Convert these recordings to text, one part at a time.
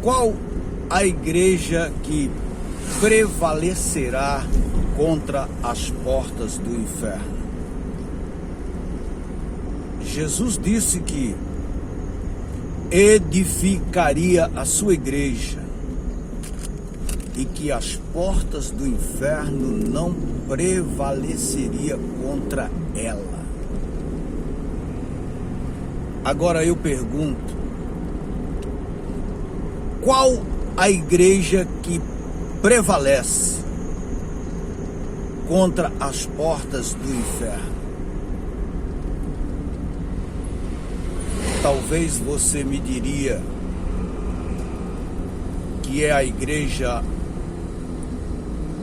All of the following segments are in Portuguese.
Qual a igreja que prevalecerá contra as portas do inferno? Jesus disse que edificaria a sua igreja e que as portas do inferno não prevaleceria contra ela. Agora eu pergunto, qual a igreja que prevalece contra as portas do inferno? Talvez você me diria que é a igreja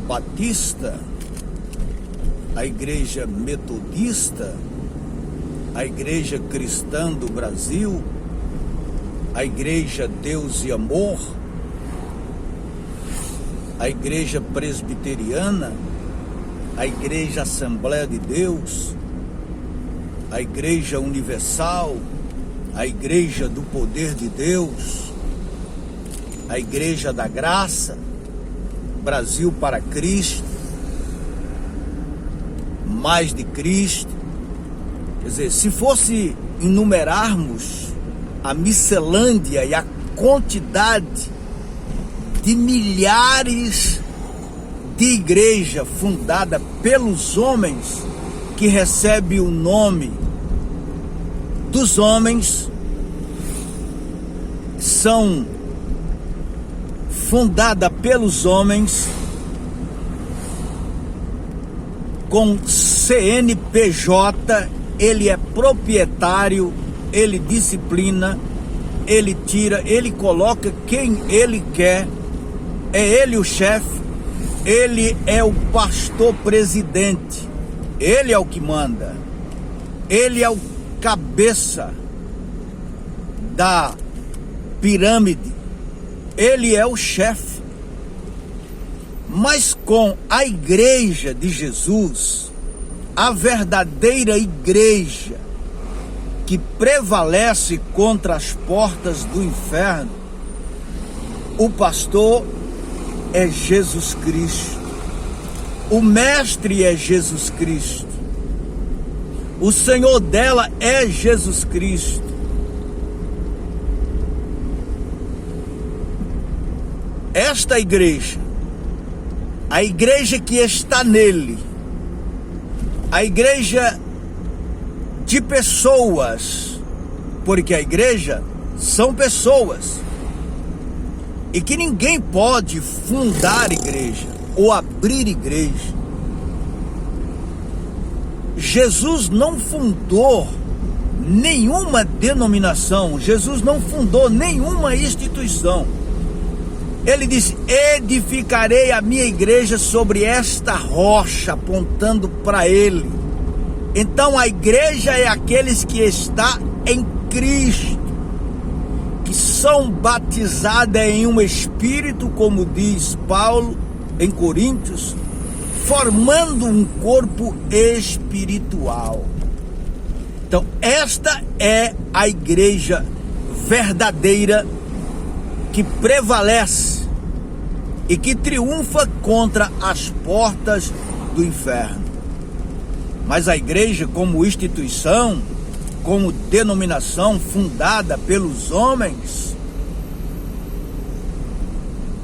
batista, a igreja metodista, a igreja cristã do Brasil, a igreja Deus e Amor, a igreja presbiteriana, a igreja Assembleia de Deus, a igreja universal, a igreja do poder de Deus, a igreja da graça, Brasil para Cristo, mais de Cristo. Quer dizer, se fosse enumerarmos a miscelânea e a quantidade de milhares de igreja fundada pelos homens, que recebe o nome dos homens, são fundada pelos homens com CNPJ, ele é proprietário, ele disciplina, ele tira, ele coloca quem ele quer, é ele o chefe, ele é o pastor presidente, ele é o que manda, ele é o cabeça da pirâmide, ele é o chefe. Mas com a igreja de Jesus, a verdadeira igreja que prevalece contra as portas do inferno, o pastor é Jesus Cristo, o mestre é Jesus Cristo, o Senhor dela é Jesus Cristo. Esta igreja, a igreja que está nele, a igreja de pessoas, porque a igreja são pessoas, e que ninguém pode fundar igreja ou abrir igreja. Jesus não fundou nenhuma denominação, Jesus não fundou nenhuma instituição. Ele disse: edificarei a minha igreja sobre esta rocha, apontando para ele. Então a igreja é aqueles que estão em Cristo, que são batizados em um espírito, como diz Paulo em Coríntios, formando um corpo espiritual. Então esta é a igreja verdadeira que prevalece e que triunfa contra as portas do inferno. Mas a igreja, como instituição, como denominação fundada pelos homens,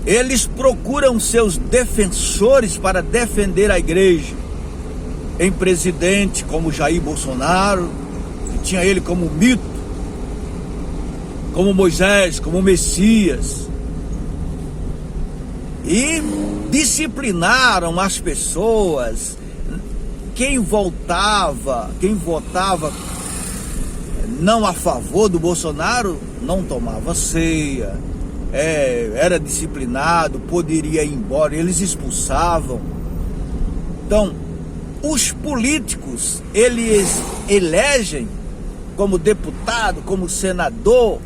eles procuram seus defensores para defender a igreja. Em presidente como Jair Bolsonaro, que tinha ele como mito, como Moisés, como Messias, e disciplinaram as pessoas. Quem votava não a favor do Bolsonaro não tomava ceia, era disciplinado, poderia ir embora, eles expulsavam. Então, os políticos, eles elegem como deputado, como senador,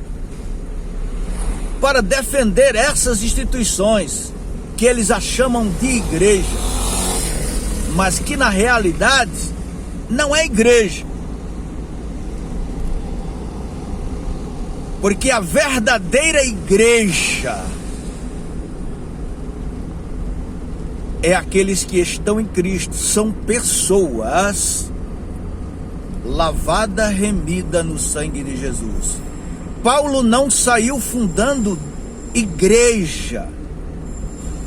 para defender essas instituições que eles a chamam de igreja, mas que na realidade não é igreja. Porque a verdadeira igreja é aqueles que estão em Cristo, são pessoas lavada, remida no sangue de Jesus. Paulo não saiu fundando igreja.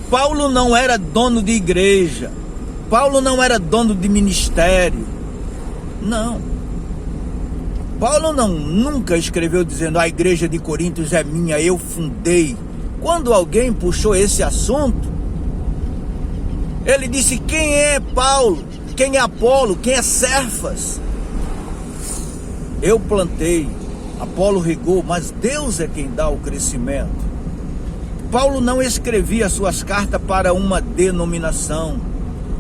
Paulo não era dono de igreja. Paulo não era dono de ministério. Não. Paulo nunca escreveu dizendo: a igreja de Coríntios é minha, eu fundei. Quando alguém puxou esse assunto, ele disse: quem é Paulo? Quem é Apolo? Quem é Cefas? Eu plantei, Apolo regou, mas Deus é quem dá o crescimento. Paulo não escrevia suas cartas para uma denominação,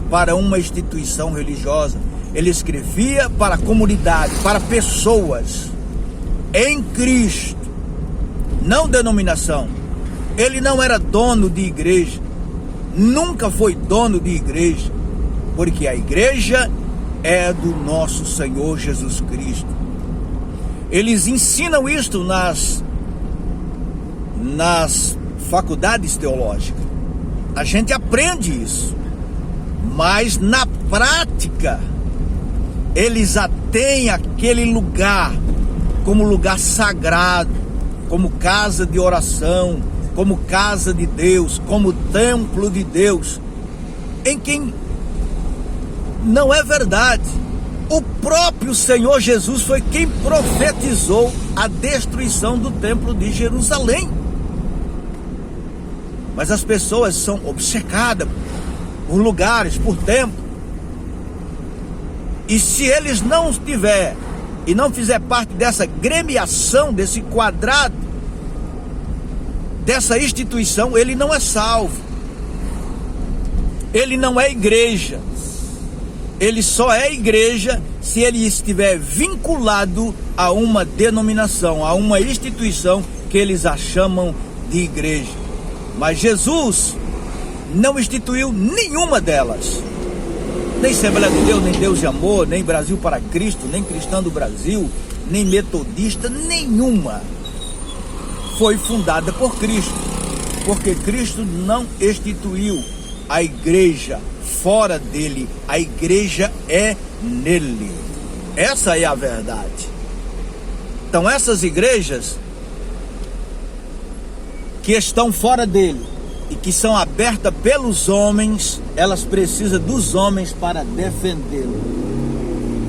para uma instituição religiosa. Ele escrevia para a comunidade, para pessoas em Cristo, não denominação. Ele não era dono de igreja, nunca foi dono de igreja, porque a igreja é do nosso Senhor Jesus Cristo. Eles ensinam isto nas faculdades teológicas. A gente aprende isso. Mas na prática, eles já têm aquele lugar como lugar sagrado, como casa de oração, como casa de Deus, como templo de Deus, em quem não é verdade. O próprio Senhor Jesus foi quem profetizou a destruição do templo de Jerusalém. Mas as pessoas são obcecadas por lugares, por templo. E se eles não estiver e não fizer parte dessa gremiação, desse quadrado, dessa instituição, ele não é salvo. Ele não é igreja. Ele só é igreja se ele estiver vinculado a uma denominação, a uma instituição que eles a chamam de igreja. Mas Jesus não instituiu nenhuma delas. Nem Assembleia de Deus, nem Deus de Amor, nem Brasil para Cristo, nem Cristã do Brasil, nem metodista, nenhuma foi fundada por Cristo. Porque Cristo não instituiu a igreja fora dele, a igreja é nele. Essa é a verdade. Então essas igrejas que estão fora dele e que são abertas pelos homens, elas precisam dos homens para defendê-lo.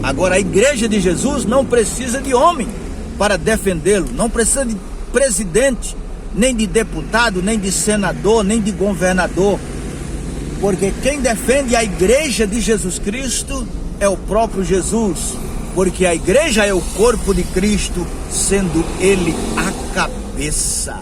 Agora a igreja de Jesus não precisa de homem para defendê-lo, não precisa de presidente, nem de deputado, nem de senador, nem de governador. Porque quem defende a igreja de Jesus Cristo é o próprio Jesus. Porque a igreja é o corpo de Cristo, sendo ele a cabeça.